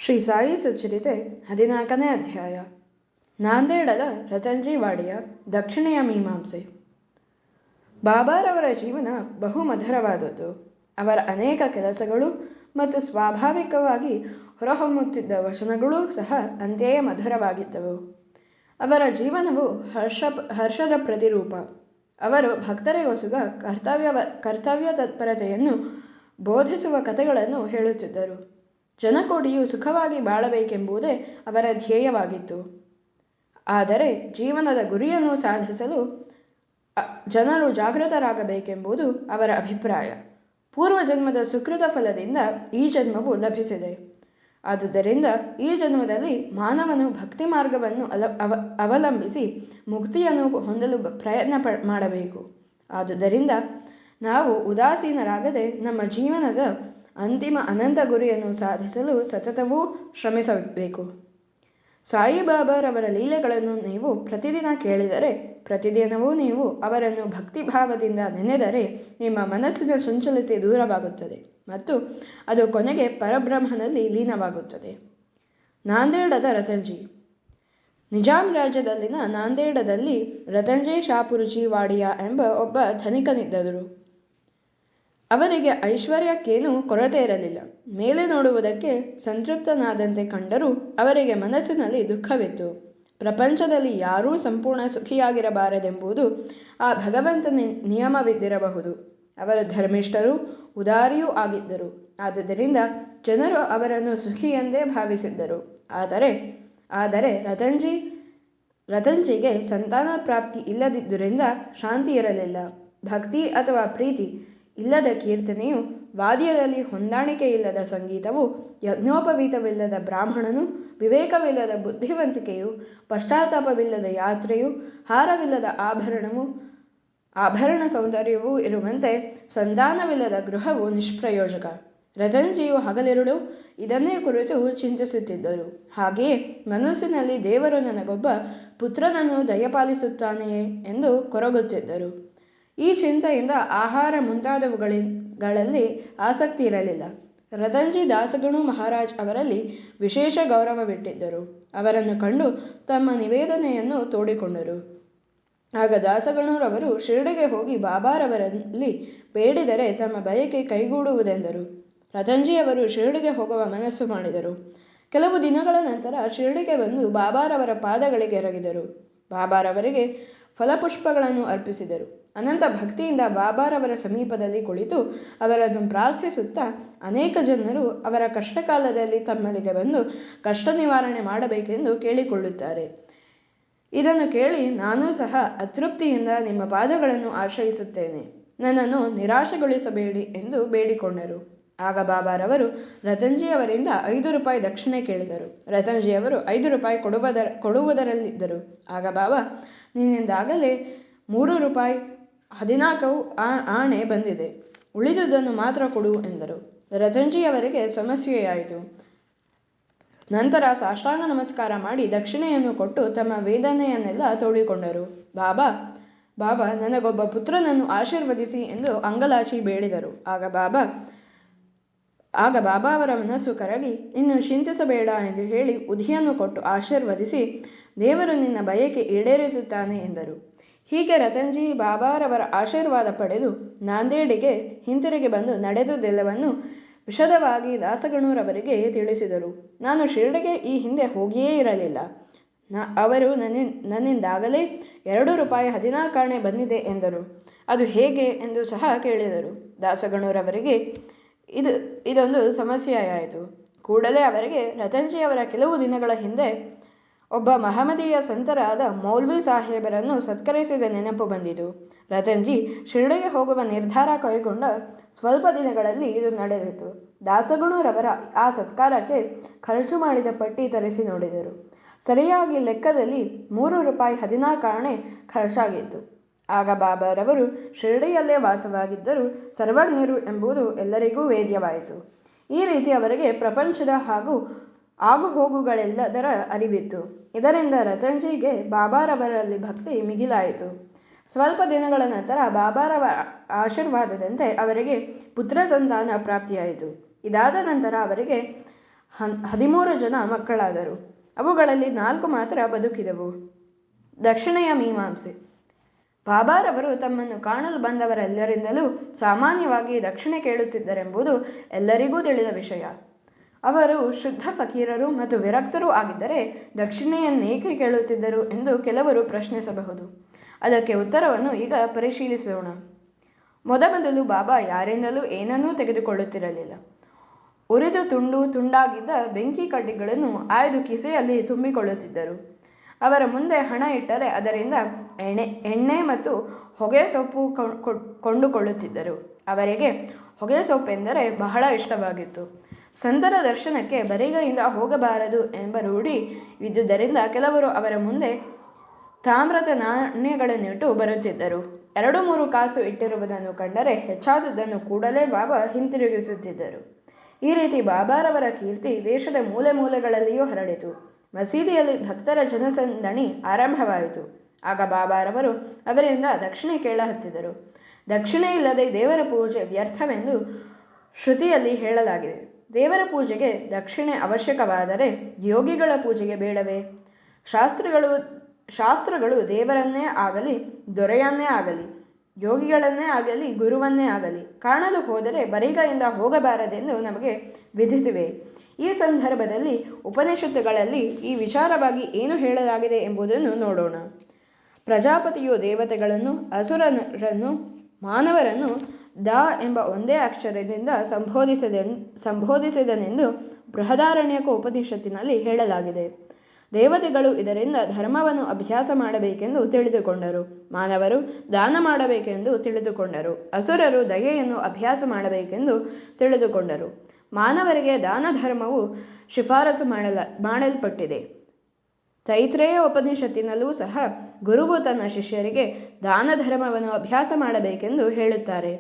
ಶ್ರೀ ಸಾಯಿ ಸುಚರಿತೆ 14ನೇ ಅಧ್ಯಾಯ. ನಾಂದೇಡದ ರತಂಜಿವಾಡಿಯ ದಕ್ಷಿಣೆಯ ಮೀಮಾಂಸೆ. ಬಾಬಾರವರ ಜೀವನ ಬಹು ಮಧುರವಾದದ್ದು. ಅವರ ಅನೇಕ ಕೆಲಸಗಳು ಮತ್ತು ಸ್ವಾಭಾವಿಕವಾಗಿ ಹೊರಹೊಮ್ಮುತ್ತಿದ್ದ ವಚನಗಳೂ ಸಹ ಅಂತೆಯೇ ಮಧುರವಾಗಿದ್ದವು. ಅವರ ಜೀವನವು ಹರ್ಷದ ಪ್ರತಿರೂಪ. ಅವರು ಭಕ್ತರಿಗೋಸ್ಕರ ಕರ್ತವ್ಯ ತತ್ಪರತೆಯನ್ನು ಬೋಧಿಸುವ ಕಥೆಗಳನ್ನು ಹೇಳುತ್ತಿದ್ದರು. ಜನಕೋಟಿಯು ಸುಖವಾಗಿ ಬಾಳಬೇಕೆಂಬುದೇ ಅವರ ಧ್ಯೇಯವಾಗಿತ್ತು. ಆದರೆ ಜೀವನದ ಗುರಿಯನ್ನು ಸಾಧಿಸಲು ಜನರು ಜಾಗೃತರಾಗಬೇಕೆಂಬುದು ಅವರ ಅಭಿಪ್ರಾಯ. ಪೂರ್ವಜನ್ಮದ ಸುಕೃತ ಫಲದಿಂದ ಈ ಜನ್ಮವು ಲಭಿಸಿದೆ. ಆದುದರಿಂದ ಈ ಜನ್ಮದಲ್ಲಿ ಮಾನವನು ಭಕ್ತಿ ಮಾರ್ಗವನ್ನು ಅವಲಂಬಿಸಿ ಮುಕ್ತಿಯನ್ನು ಹೊಂದಲು ಪ್ರಯತ್ನ ಮಾಡಬೇಕು. ಆದುದರಿಂದ ನಾವು ಉದಾಸೀನರಾಗದೆ ನಮ್ಮ ಜೀವನದ ಅಂತಿಮ ಅನಂತ ಗುರಿಯನ್ನು ಸಾಧಿಸಲು ಸತತವೂ ಶ್ರಮಿಸಬೇಕು. ಸಾಯಿಬಾಬಾರವರ ಲೀಲೆಗಳನ್ನು ನೀವು ಪ್ರತಿದಿನ ಕೇಳಿದರೆ, ಪ್ರತಿದಿನವೂ ನೀವು ಅವರನ್ನು ಭಕ್ತಿಭಾವದಿಂದ ನೆನೆದರೆ ನಿಮ್ಮ ಮನಸ್ಸಿನ ಚಂಚಲತೆ ದೂರವಾಗುತ್ತದೆ ಮತ್ತು ಅದು ಕೊನೆಗೆ ಪರಬ್ರಹ್ಮನಲ್ಲಿ ಲೀನವಾಗುತ್ತದೆ. ನಾಂದೇಡದ ರತಂಜಿ. ನಿಜಾಂ ರಾಜ್ಯದಲ್ಲಿನ ನಾಂದೇಡದಲ್ಲಿ ರತಂಜಿ ಶಾಪುರ್ಜಿ ವಾಡಿಯಾ ಎಂಬ ಒಬ್ಬ ಧನಿಕನಿದ್ದರು. ಅವರಿಗೆ ಐಶ್ವರ್ಯಕ್ಕೇನೂ ಕೊರತೆ ಇರಲಿಲ್ಲ. ಮೇಲೆ ನೋಡುವುದಕ್ಕೆ ಸಂತೃಪ್ತನಾದಂತೆ ಕಂಡರೂ ಅವರಿಗೆ ಮನಸ್ಸಿನಲ್ಲಿ ದುಃಖವಿತ್ತು. ಪ್ರಪಂಚದಲ್ಲಿ ಯಾರೂ ಸಂಪೂರ್ಣ ಸುಖಿಯಾಗಿರಬಾರದೆಂಬುದು ಆ ಭಗವಂತನ ನಿಯಮವಿದ್ದಿರಬಹುದು. ಅವರು ಧರ್ಮಿಷ್ಠರೂ ಉದಾರಿಯೂ ಆಗಿದ್ದರು. ಆದುದರಿಂದ ಜನರು ಅವರನ್ನು ಸುಖಿ ಎಂದೇ ಭಾವಿಸಿದ್ದರು. ಆದರೆ ರತಂಜಿಗೆ ಸಂತಾನ ಪ್ರಾಪ್ತಿ ಇಲ್ಲದಿದ್ದುದರಿಂದ ಶಾಂತಿ ಇರಲಿಲ್ಲ. ಭಕ್ತಿ ಅಥವಾ ಪ್ರೀತಿ ಇಲ್ಲದ ಕೀರ್ತನೆಯು, ವಾದ್ಯದಲ್ಲಿ ಹೊಂದಾಣಿಕೆ ಇಲ್ಲದ ಸಂಗೀತವು, ಯಜ್ಞೋಪವೀತವಿಲ್ಲದ ಬ್ರಾಹ್ಮಣನು, ವಿವೇಕವಿಲ್ಲದ ಬುದ್ಧಿವಂತಿಕೆಯು, ಪಶ್ಚಾತ್ತಾಪವಿಲ್ಲದ ಯಾತ್ರೆಯು, ಹಾರವಿಲ್ಲದ ಆಭರಣ ಸೌಂದರ್ಯವೂ ಇರುವಂತೆ ಸಂತಾನವಿಲ್ಲದ ಗೃಹವು ನಿಷ್ಪ್ರಯೋಜಕ. ರತಂಜಿಯು ಹಗಲಿರುಳು ಇದನ್ನೇ ಕುರಿತು ಚಿಂತಿಸುತ್ತಿದ್ದರು. ಹಾಗೆಯೇ ಮನಸ್ಸಿನಲ್ಲಿ ದೇವರು ನನಗೊಬ್ಬ ಪುತ್ರನನ್ನು ದಯಪಾಲಿಸುತ್ತಾನೆಯೇ ಎಂದು ಕೊರಗುತ್ತಿದ್ದರು. ಈ ಚಿಂತೆಯಿಂದ ಆಹಾರ ಮುಂತಾದವುಗಳಲ್ಲಿ ಆಸಕ್ತಿ ಇರಲಿಲ್ಲ. ರತಂಜಿ ದಾಸಗಣು ಮಹಾರಾಜ್ ಅವರಲ್ಲಿ ವಿಶೇಷ ಗೌರವವಿಟ್ಟಿದ್ದರು. ಅವರನ್ನು ಕಂಡು ತಮ್ಮ ನಿವೇದನೆಯನ್ನು ತೋಡಿಕೊಂಡರು. ಆಗ ದಾಸಗಣುರವರು ಶಿರಡಿಗೆ ಹೋಗಿ ಬಾಬಾರವರಲ್ಲಿ ಬೇಡಿದರೆ ತಮ್ಮ ಬಯಕೆ ಕೈಗೂಡುವುದೆಂದರು. ರತಂಜಿಯವರು ಶಿರಡಿಗೆ ಹೋಗುವ ಮನಸ್ಸು ಮಾಡಿದರು. ಕೆಲವು ದಿನಗಳ ನಂತರ ಶಿರಡಿಗೆ ಬಂದು ಬಾಬಾರವರ ಪಾದಗಳಿಗೆ ಎರಗಿದರು. ಬಾಬಾರವರಿಗೆ ಫಲಪುಷ್ಪಗಳನ್ನು ಅರ್ಪಿಸಿದರು. ಅನಂತ ಭಕ್ತಿಯಿಂದ ಬಾಬಾರವರ ಸಮೀಪದಲ್ಲಿ ಕುಳಿತು ಅವರನ್ನು ಪ್ರಾರ್ಥಿಸುತ್ತಾ, ಅನೇಕ ಜನರು ಅವರ ಕಷ್ಟಕಾಲದಲ್ಲಿ ತಮ್ಮಲ್ಲಿಗೆ ಬಂದು ಕಷ್ಟ ನಿವಾರಣೆ ಮಾಡಬೇಕೆಂದು ಕೇಳಿಕೊಳ್ಳುತ್ತಾರೆ. ಇದನ್ನು ಕೇಳಿ ನಾನೂ ಸಹ ಅತೃಪ್ತಿಯಿಂದ ನಿಮ್ಮ ಪಾದಗಳನ್ನು ಆಶ್ರಯಿಸುತ್ತೇನೆ. ನನ್ನನ್ನು ನಿರಾಶೆಗೊಳಿಸಬೇಡಿ ಎಂದು ಬೇಡಿಕೊಂಡರು. ಆಗ ಬಾಬಾರವರು ರತಂಜಿಯವರಿಂದ 5 ರೂಪಾಯಿ ದಕ್ಷಿಣೆ ಕೇಳಿದರು. ರತಂಜಿಯವರು 5 ರೂಪಾಯಿ ಕೊಡುವುದರಲ್ಲಿದ್ದರು. ಆಗ ಬಾಬಾ, ನಿನ್ನಿಂದಾಗಲೇ 3 ರೂಪಾಯಿ 14 ಆಣೆ ಬಂದಿದೆ, ಉಳಿದುದನ್ನು ಮಾತ್ರ ಕೊಡು ಎಂದರು. ರತಂಜಿಯವರಿಗೆ ಸಮಸ್ಯೆಯಾಯಿತು. ನಂತರ ಸಾಷ್ಟಾಂಗ ನಮಸ್ಕಾರ ಮಾಡಿ ದಕ್ಷಿಣೆಯನ್ನು ಕೊಟ್ಟು ತಮ್ಮ ವೇದನೆಯನ್ನೆಲ್ಲ ತೋಡಿಕೊಂಡರು. ಬಾಬಾ ನನಗೊಬ್ಬ ಪುತ್ರನನ್ನು ಆಶೀರ್ವದಿಸಿ ಎಂದು ಅಂಗಲಾಚಿ ಬೇಡಿದರು. ಆಗ ಬಾಬಾ ಅವರ ಮನಸ್ಸು ಕರಗಿ, ಇನ್ನು ಚಿಂತಿಸಬೇಡ ಎಂದು ಹೇಳಿ ಉಧಿಯನ್ನು ಕೊಟ್ಟು ಆಶೀರ್ವದಿಸಿ, ದೇವರು ನಿನ್ನ ಬಯಕೆ ಈಡೇರಿಸುತ್ತಾನೆ ಎಂದರು. ಹೀಗೆ ರತಂಜಿ ಬಾಬಾರವರ ಆಶೀರ್ವಾದ ಪಡೆದು ನಾಂದೇಡಿಗೆ ಹಿಂತಿರುಗಿ ಬಂದು ನಡೆದುದೆಲ್ಲವನ್ನು ವಿಶದವಾಗಿ ದಾಸಗಣುರವರಿಗೆ ತಿಳಿಸಿದರು. ನಾನು ಶಿರಡಿಗೆ ಈ ಹಿಂದೆ ಹೋಗಿಯೇ ಇರಲಿಲ್ಲ. ಅವರು ನನ್ನಿಂದಾಗಲೇ 2 ರೂಪಾಯಿ 14 ಆಣೆ ಬಂದಿದೆ ಎಂದರು. ಅದು ಹೇಗೆ ಎಂದು ಸಹ ಕೇಳಿದರು. ದಾಸಗಣುರವರಿಗೆ ಇದೊಂದು ಸಮಸ್ಯೆಯಾಯಿತು. ಕೂಡಲೇ ಅವರಿಗೆ ರತಂಜಿಯವರ ಕೆಲವು ದಿನಗಳ ಹಿಂದೆ ಒಬ್ಬ ಮಹಮ್ಮದೀಯ ಸಂತರಾದ ಮೌಲ್ವಿ ಸಾಹೇಬರನ್ನು ಸತ್ಕರಿಸಿದ ನೆನಪು ಬಂದಿತು. ರತಂಜಿ ಶಿರಡಿಗೆ ಹೋಗುವ ನಿರ್ಧಾರ ಕೈಗೊಂಡ ಸ್ವಲ್ಪ ದಿನಗಳಲ್ಲಿ ಇದು ನಡೆದಿತು. ದಾಸಗಣುರವರ ಆ ಸತ್ಕಾರಕ್ಕೆ ಖರ್ಚು ಮಾಡಿದ ಪಟ್ಟಿ ತರಿಸಿ ನೋಡಿದರು. ಸರಿಯಾಗಿ ಲೆಕ್ಕದಲ್ಲಿ 3 ರೂಪಾಯಿ 14 ಆಣೆ ಖರ್ಚಾಗಿತ್ತು. ಆಗ ಬಾಬಾರವರು ಶಿರಡಿಯಲ್ಲೇ ವಾಸವಾಗಿದ್ದರೂ ಸರ್ವಜ್ಞರು ಎಂಬುದು ಎಲ್ಲರಿಗೂ ವೇದ್ಯವಾಯಿತು. ಈ ರೀತಿ ಅವರಿಗೆ ಪ್ರಪಂಚದ ಆಗುಹೋಗುಗಳೆಲ್ಲದರ ಅರಿವಿತ್ತು. ಇದರಿಂದ ರತಂಜಿಗೆ ಬಾಬಾರವರಲ್ಲಿ ಭಕ್ತಿ ಮಿಗಿಲಾಯಿತು. ಸ್ವಲ್ಪ ದಿನಗಳ ನಂತರ ಬಾಬಾರವರ ಆಶೀರ್ವಾದದಂತೆ ಅವರಿಗೆ ಪುತ್ರ ಸಂತಾನ ಪ್ರಾಪ್ತಿಯಾಯಿತು. ಇದಾದ ನಂತರ ಅವರಿಗೆ 13 ಜನ ಮಕ್ಕಳಾದರು. ಅವುಗಳಲ್ಲಿ 4 ಮಾತ್ರ ಬದುಕಿದವು. ದಕ್ಷಿಣೆಯ ಮೀಮಾಂಸೆ. ಬಾಬಾರವರು ತಮ್ಮನ್ನು ಕಾಣಲು ಬಂದವರೆಲ್ಲರಿಂದಲೂ ಸಾಮಾನ್ಯವಾಗಿ ದಕ್ಷಿಣೆ ಕೇಳುತ್ತಿದ್ದರೆಂಬುದು ಎಲ್ಲರಿಗೂ ತಿಳಿದ ವಿಷಯ. ಅವರು ಶುದ್ಧ ಫಕೀರರು ಮತ್ತು ವಿರಕ್ತರೂ ಆಗಿದ್ದರೆ ದಕ್ಷಿಣೆಯನ್ನೇಕೆ ಕೇಳುತ್ತಿದ್ದರು ಎಂದು ಕೆಲವರು ಪ್ರಶ್ನಿಸಬಹುದು. ಅದಕ್ಕೆ ಉತ್ತರವನ್ನು ಈಗ ಪರಿಶೀಲಿಸೋಣ. ಮೊದಮೊದಲು ಬಾಬಾ ಯಾರಿಂದಲೂ ಏನನ್ನೂ ತೆಗೆದುಕೊಳ್ಳುತ್ತಿರಲಿಲ್ಲ. ಉರಿದು ತುಂಡಾಗಿದ್ದ ಬೆಂಕಿ ಕಡ್ಡಿಗಳನ್ನು ಆಯ್ದು ಕಿಸೆಯಲ್ಲಿ ತುಂಬಿಕೊಳ್ಳುತ್ತಿದ್ದರು. ಅವರ ಮುಂದೆ ಹಣ ಇಟ್ಟರೆ ಅದರಿಂದ ಎಣ್ಣೆ ಮತ್ತು ಹೊಗೆ ಸೊಪ್ಪು ಕೊಂಡುಕೊಳ್ಳುತ್ತಿದ್ದರು. ಅವರಿಗೆ ಹೊಗೆ ಸೊಪ್ಪೆಂದರೆ ಬಹಳ ಇಷ್ಟವಾಗಿತ್ತು. ಸಂತರ ದರ್ಶನಕ್ಕೆ ಬರಿಗೈಯಿಂದ ಹೋಗಬಾರದು ಎಂಬ ರೂಢಿ ಇದ್ದುದರಿಂದ ಕೆಲವರು ಅವರ ಮುಂದೆ ತಾಮ್ರದ ನಾಣ್ಯಗಳನ್ನಿಟ್ಟು ಬರುತ್ತಿದ್ದರು. 2-3 ಕಾಸು ಇಟ್ಟಿರುವುದನ್ನು ಕಂಡರೆ ಹೆಚ್ಚಾದುದನ್ನು ಕೂಡಲೇ ಬಾಬಾ ಹಿಂತಿರುಗಿಸುತ್ತಿದ್ದರು. ಈ ರೀತಿ ಬಾಬಾರವರ ಕೀರ್ತಿ ದೇಶದ ಮೂಲೆ ಮೂಲೆಗಳಲ್ಲಿಯೂ ಹರಡಿತು. ಮಸೀದಿಯಲ್ಲಿ ಭಕ್ತರ ಜನಸಂದಣಿ ಆರಂಭವಾಯಿತು. ಆಗ ಬಾಬಾರವರು ಅವರಿಂದ ದಕ್ಷಿಣೆ ಕೇಳಹತ್ತಿದರು. ದಕ್ಷಿಣೆ ಇಲ್ಲದೆ ದೇವರ ಪೂಜೆ ವ್ಯರ್ಥವೆಂದು ಶ್ರುತಿಯಲ್ಲಿ ಹೇಳಲಾಗಿದೆ. ದೇವರ ಪೂಜೆಗೆ ದಕ್ಷಿಣೆ ಅವಶ್ಯಕವಾದರೆ ಯೋಗಿಗಳ ಪೂಜೆಗೆ ಬೇಡವೇ? ಶಾಸ್ತ್ರಗಳು ದೇವರನ್ನೇ ಆಗಲಿ, ದೊರೆಯನ್ನೇ ಆಗಲಿ, ಯೋಗಿಗಳನ್ನೇ ಆಗಲಿ, ಗುರುವನ್ನೇ ಆಗಲಿ ಕಾಣಲು ಹೋದರೆ ಬರಿಗೈಯಿಂದ ಹೋಗಬಾರದೆಂದು ನಮಗೆ ವಿಧಿಸಿವೆ. ಈ ಸಂದರ್ಭದಲ್ಲಿ ಉಪನಿಷತ್ತುಗಳಲ್ಲಿ ಈ ವಿಚಾರವಾಗಿ ಏನು ಹೇಳಲಾಗಿದೆ ಎಂಬುದನ್ನು ನೋಡೋಣ. ಪ್ರಜಾಪತಿಯು ದೇವತೆಗಳನ್ನು, ಅಸುರರನ್ನು, ಮಾನವರನ್ನು ದ ಎಂಬ ಒಂದೇ ಅಕ್ಷರದಿಂದ ಸಂಬೋಧಿಸಿದನೆಂದು ಬೃಹದಾರಣ್ಯಕ ಉಪನಿಷತ್ತಿನಲ್ಲಿ ಹೇಳಲಾಗಿದೆ. ದೇವತೆಗಳು ಇದರಿಂದ ಧರ್ಮವನ್ನು ಅಭ್ಯಾಸ ಮಾಡಬೇಕೆಂದು ತಿಳಿದುಕೊಂಡರು. ಮಾನವರು ದಾನ ಮಾಡಬೇಕೆಂದು ತಿಳಿದುಕೊಂಡರು. ಅಸುರರು ದಯೆಯನ್ನು ಅಭ್ಯಾಸ ಮಾಡಬೇಕೆಂದು ತಿಳಿದುಕೊಂಡರು. ಮಾನವರಿಗೆ ದಾನ ಧರ್ಮವು ಶಿಫಾರಸು ಮಾಡಲ್ಪಟ್ಟಿದೆ. ತೈತ್ರೇಯ ಉಪನಿಷತ್ತಿನಲ್ಲೂ ಸಹ ಗುರುವು ತನ್ನ ಶಿಷ್ಯರಿಗೆ ದಾನ ಧರ್ಮವನ್ನು ಅಭ್ಯಾಸ ಮಾಡಬೇಕೆಂದು ಹೇಳುತ್ತಾರೆ.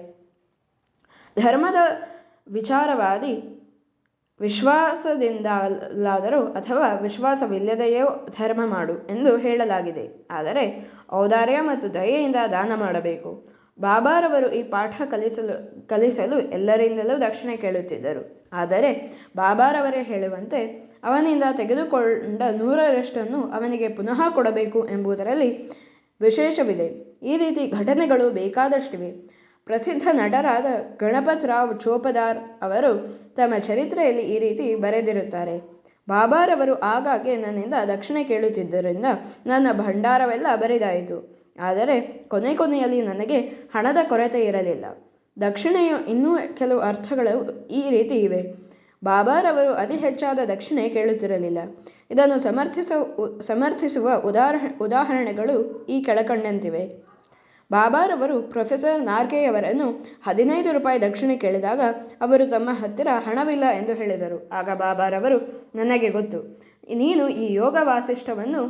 ಧರ್ಮದ ವಿಚಾರವಾದಿ ವಿಶ್ವಾಸದಿಂದಲಾದರೂ ಅಥವಾ ವಿಶ್ವಾಸವಿಲ್ಲದೆಯೋ ಧರ್ಮ ಮಾಡು ಎಂದು ಹೇಳಲಾಗಿದೆ. ಆದರೆ ಔದಾರ್ಯ ಮತ್ತು ದಯೆಯಿಂದ ದಾನ ಮಾಡಬೇಕು. ಬಾಬಾರವರು ಈ ಪಾಠ ಕಲಿಸಲು ಎಲ್ಲರಿಂದಲೂ ದಕ್ಷಿಣೆ ಕೇಳುತ್ತಿದ್ದರು. ಆದರೆ ಬಾಬಾರವರೇ ಹೇಳುವಂತೆ ಅವನಿಂದ ತೆಗೆದುಕೊಂಡ 100ರಷ್ಟನ್ನು ಅವನಿಗೆ ಪುನಃ ಕೊಡಬೇಕು ಎಂಬುದರಲ್ಲಿ ವಿಶೇಷವಿದೆ. ಈ ರೀತಿ ಘಟನೆಗಳು ಬೇಕಾದಷ್ಟಿವೆ. ಪ್ರಸಿದ್ಧ ನಟರಾದ ಗಣಪತ್ ರಾವ್ ಚೋಪದಾರ್ ಅವರು ತಮ್ಮ ಚರಿತ್ರೆಯಲ್ಲಿ ಈ ರೀತಿ ಬರೆದಿರುತ್ತಾರೆ. ಬಾಬಾರವರು ಆಗಾಗ್ಗೆ ನನ್ನಿಂದ ದಕ್ಷಿಣೆ ಕೇಳುತ್ತಿದ್ದರಿಂದ ನನ್ನ ಭಂಡಾರವೆಲ್ಲ ಬರಿದಾಯಿತು. ಆದರೆ ಕೊನೆಯಲ್ಲಿ ನನಗೆ ಹಣದ ಕೊರತೆ ಇರಲಿಲ್ಲ. ದಕ್ಷಿಣೆಯ ಇನ್ನೂ ಕೆಲವು ಅರ್ಥಗಳು ಈ ರೀತಿ ಇವೆ. ಬಾಬಾರವರು ಅತಿ ಹೆಚ್ಚಾದ ದಕ್ಷಿಣೆ ಕೇಳುತ್ತಿರಲಿಲ್ಲ. ಇದನ್ನು ಸಮರ್ಥಿಸುವ ಉದಾಹರಣೆಗಳು ಈ ಕೆಳಕಂಡಂತಿವೆ. ಬಾಬಾರವರು ಪ್ರೊಫೆಸರ್ ನಾರ್ಗೆಯವರನ್ನು 15 ರೂಪಾಯಿ ದಕ್ಷಿಣೆ ಕೇಳಿದಾಗ ಅವರು ತಮ್ಮ ಹತ್ತಿರ ಹಣವಿಲ್ಲ ಎಂದು ಹೇಳಿದರು. ಆಗ ಬಾಬಾರವರು, ನನಗೆ ಗೊತ್ತು, ನೀನು ಈ ಯೋಗ ವಾಸಿಷ್ಠವನ್ನು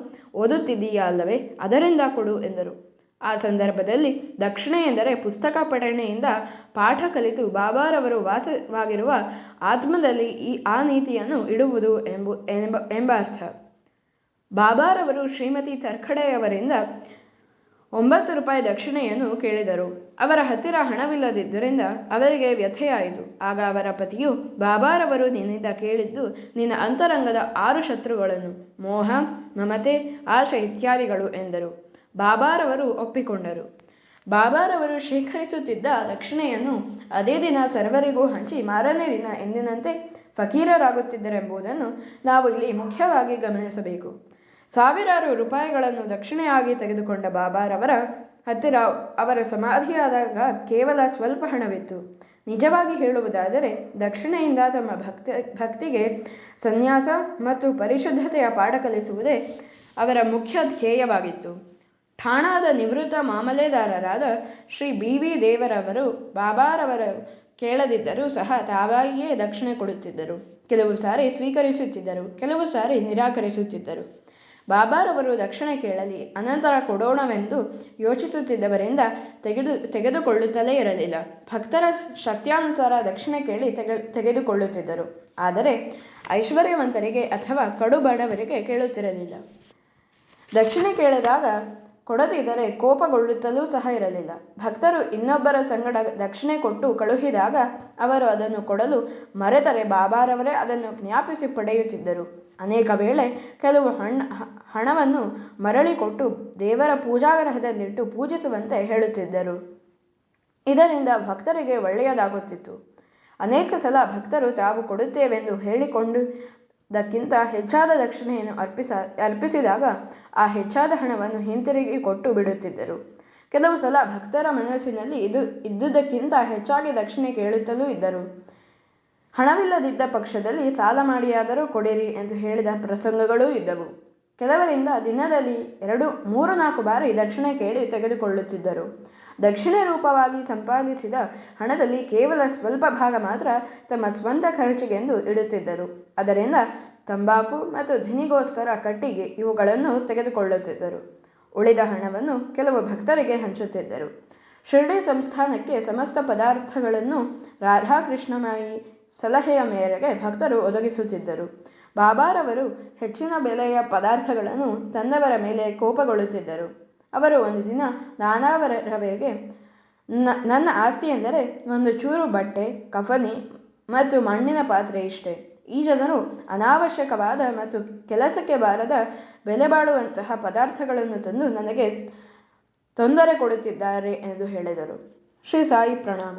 ಓದುತ್ತಿದ್ದೀಯಾ ಅಲ್ಲವೇ, ಅದರಿಂದ ಕೊಡು ಎಂದರು. ಆ ಸಂದರ್ಭದಲ್ಲಿ ದಕ್ಷಿಣೆ ಎಂದರೆ ಪುಸ್ತಕ ಪಠಣೆಯಿಂದ ಪಾಠ ಕಲಿತು ಬಾಬಾರವರು ವಾಸವಾಗಿರುವ ಆತ್ಮದಲ್ಲಿ ಆ ನೀತಿಯನ್ನು ಇಡುವುದು ಎಂಬ ಅರ್ಥ. ಬಾಬಾರವರು ಶ್ರೀಮತಿ ತರ್ಖಡೆಯವರಿಂದ 9 ರೂಪಾಯಿ ದಕ್ಷಿಣೆಯನ್ನು ಕೇಳಿದರು. ಅವರ ಹತ್ತಿರ ಹಣವಿಲ್ಲದಿದ್ದರಿಂದ ಅವರಿಗೆ ವ್ಯಥೆಯಾಯಿತು. ಆಗ ಅವರ ಪತಿಯು, ಬಾಬಾರವರು ನಿನ್ನಿಂದ ಕೇಳಿದ್ದು ನಿನ್ನ ಅಂತರಂಗದ 6 ಶತ್ರುಗಳನ್ನು, ಮೋಹ, ಮಮತೆ, ಆಶೆ ಇತ್ಯಾದಿಗಳು ಎಂದರು. ಬಾಬಾರವರು ಒಪ್ಪಿಕೊಂಡರು. ಬಾಬಾರವರು ಶೇಖರಿಸುತ್ತಿದ್ದ ದಕ್ಷಿಣೆಯನ್ನು ಅದೇ ದಿನ ಸರ್ವರಿಗೂ ಹಂಚಿ ಮಾರನೇ ದಿನ ಎಂದಿನಂತೆ ಫಕೀರರಾಗುತ್ತಿದ್ದರೆಂಬುದನ್ನು ನಾವು ಇಲ್ಲಿ ಮುಖ್ಯವಾಗಿ ಗಮನಿಸಬೇಕು. ಸಾವಿರಾರು ರೂಪಾಯಿಗಳನ್ನು ದಕ್ಷಿಣೆಯಾಗಿ ತೆಗೆದುಕೊಂಡ ಬಾಬಾರವರ ಹತ್ತಿರ ಅವರ ಸಮಾಧಿಯಾದಾಗ ಕೇವಲ ಸ್ವಲ್ಪ ಹಣವಿತ್ತು. ನಿಜವಾಗಿ ಹೇಳುವುದಾದರೆ ದಕ್ಷಿಣೆಯಿಂದ ತಮ್ಮ ಭಕ್ತಿಗೆ ಸನ್ಯಾಸ ಮತ್ತು ಪರಿಶುದ್ಧತೆಯ ಪಾಠ ಕಲಿಸುವುದೇ ಅವರ ಮುಖ್ಯ ಧ್ಯೇಯವಾಗಿತ್ತು. ಠಾಣಾದ ನಿವೃತ್ತ ಮಾಮಲೆದಾರರಾದ ಶ್ರೀ BV ದೇವರವರು ಬಾಬಾರವರು ಕೇಳದಿದ್ದರೂ ಸಹ ತಾವಾಗಿಯೇ ದಕ್ಷಿಣೆ ಕೊಡುತ್ತಿದ್ದರು. ಕೆಲವು ಸಾರಿ ಸ್ವೀಕರಿಸುತ್ತಿದ್ದರು, ಕೆಲವು ಸಾರಿ ನಿರಾಕರಿಸುತ್ತಿದ್ದರು. ಬಾಬಾರವರು ದಕ್ಷಿಣೆ ಕೇಳಲಿ, ಅನಂತರ ಕೊಡೋಣವೆಂದು ಯೋಚಿಸುತ್ತಿದ್ದವರಿಂದ ತೆಗೆದುಕೊಳ್ಳುತ್ತಲೇ ಇರಲಿಲ್ಲ. ಭಕ್ತರ ಶಕ್ತಿಯಾನುಸಾರ ದಕ್ಷಿಣೆ ಕೇಳಿ ತೆಗೆದುಕೊಳ್ಳುತ್ತಿದ್ದರು. ಆದರೆ ಐಶ್ವರ್ಯವಂತರಿಗೆ ಅಥವಾ ಕಡು ಬಡವರಿಗೆ ಕೇಳುತ್ತಿರಲಿಲ್ಲ. ದಕ್ಷಿಣೆ ಕೇಳಿದಾಗ ಕೊಡದಿದ್ದರೆ ಕೋಪಗೊಳ್ಳುತ್ತಲೂ ಸಹ ಇರಲಿಲ್ಲ. ಭಕ್ತರು ಇನ್ನೊಬ್ಬರ ಸಂಗಡ ದಕ್ಷಿಣೆ ಕೊಟ್ಟು ಕಳುಹಿದಾಗ ಅವರು ಅದನ್ನು ಕೊಡಲು ಮರೆತರೆ ಬಾಬಾರವರೇ ಅದನ್ನು ಜ್ಞಾಪಿಸಿ ಪಡೆಯುತ್ತಿದ್ದರು. ಅನೇಕ ವೇಳೆ ಕೆಲವು ಹಣವನ್ನು ಮರಳಿ ಕೊಟ್ಟು ದೇವರ ಪೂಜಾಗ್ರಹದಲ್ಲಿಟ್ಟು ಪೂಜಿಸುವಂತೆ ಹೇಳುತ್ತಿದ್ದರು. ಇದರಿಂದ ಭಕ್ತರಿಗೆ ಒಳ್ಳೆಯದಾಗುತ್ತಿತ್ತು. ಅನೇಕ ಸಲ ಭಕ್ತರು ತಾವು ಕೊಡುತ್ತೇವೆಂದು ಹೇಳಿಕೊಂಡುದಕ್ಕಿಂತ ಹೆಚ್ಚಾದ ದಕ್ಷಿಣೆಯನ್ನು ಅರ್ಪಿಸಿದಾಗ ಆ ಹೆಚ್ಚಾದ ಹಣವನ್ನು ಹಿಂತಿರುಗಿ ಕೊಟ್ಟು ಬಿಡುತ್ತಿದ್ದರು. ಕೆಲವು ಸಲ ಭಕ್ತರ ಮನಸ್ಸಿನಲ್ಲಿ ಇದ್ದುದಕ್ಕಿಂತ ಹೆಚ್ಚಾಗಿ ದಕ್ಷಿಣೆ ಕೇಳುತ್ತಲೂ ಇದ್ದರು. ಹಣವಿಲ್ಲದಿದ್ದ ಪಕ್ಷದಲ್ಲಿ ಸಾಲ ಮಾಡಿಯಾದರೂ ಕೊಡಿರಿ ಎಂದು ಹೇಳಿದ ಪ್ರಸಂಗಗಳೂ ಇದ್ದವು. ಕೆಲವರಿಂದ ದಿನದಲ್ಲಿ 2-3-4 ಬಾರಿ ದಕ್ಷಿಣೆ ಕೇಳಿ ತೆಗೆದುಕೊಳ್ಳುತ್ತಿದ್ದರು. ದಕ್ಷಿಣೆ ರೂಪವಾಗಿ ಸಂಪಾದಿಸಿದ ಹಣದಲ್ಲಿ ಕೇವಲ ಸ್ವಲ್ಪ ಭಾಗ ಮಾತ್ರ ತಮ್ಮ ಸ್ವಂತ ಖರ್ಚಿಗೆಂದು ಇಡುತ್ತಿದ್ದರು. ಅದರಿಂದ ತಂಬಾಕು ಮತ್ತು ಧಿನಿಗೋಸ್ಕರ ಕಟ್ಟಿಗೆ ಇವುಗಳನ್ನು ತೆಗೆದುಕೊಳ್ಳುತ್ತಿದ್ದರು. ಉಳಿದ ಹಣವನ್ನು ಕೆಲವು ಭಕ್ತರಿಗೆ ಹಂಚುತ್ತಿದ್ದರು. ಶಿರ್ಡಿ ಸಂಸ್ಥಾನಕ್ಕೆ ಸಮಸ್ತ ಪದಾರ್ಥಗಳನ್ನು ರಾಧಾಕೃಷ್ಣಮಾಯಿ ಸಲಹೆಯ ಮೇರೆಗೆ ಭಕ್ತರು ಒದಗಿಸುತ್ತಿದ್ದರು. ಬಾಬಾರವರು ಹೆಚ್ಚಿನ ಬೆಲೆಯ ಪದಾರ್ಥಗಳನ್ನು ತಂದವರ ಮೇಲೆ ಕೋಪಗೊಳ್ಳುತ್ತಿದ್ದರು. ಅವರು ಒಂದು ದಿನ ನಾನಾವರವರಿಗೆ, ನನ್ನ ಆಸ್ತಿ ಎಂದರೆ ಒಂದು ಚೂರು ಬಟ್ಟೆ, ಕಫನಿ ಮತ್ತು ಮಣ್ಣಿನ ಪಾತ್ರೆ ಇಷ್ಟೇ. ಈ ಜನರು ಅನಾವಶ್ಯಕವಾದ ಮತ್ತು ಕೆಲಸಕ್ಕೆ ಬಾರದ ಬೆಲೆ ಬಾಳುವಂತಹ ಪದಾರ್ಥಗಳನ್ನು ತಂದು ನನಗೆ ತೊಂದರೆ ಕೊಡುತ್ತಿದ್ದಾರೆ ಎಂದು ಹೇಳಿದರು. ಶ್ರೀ ಸಾಯಿ ಪ್ರಣಾಮ.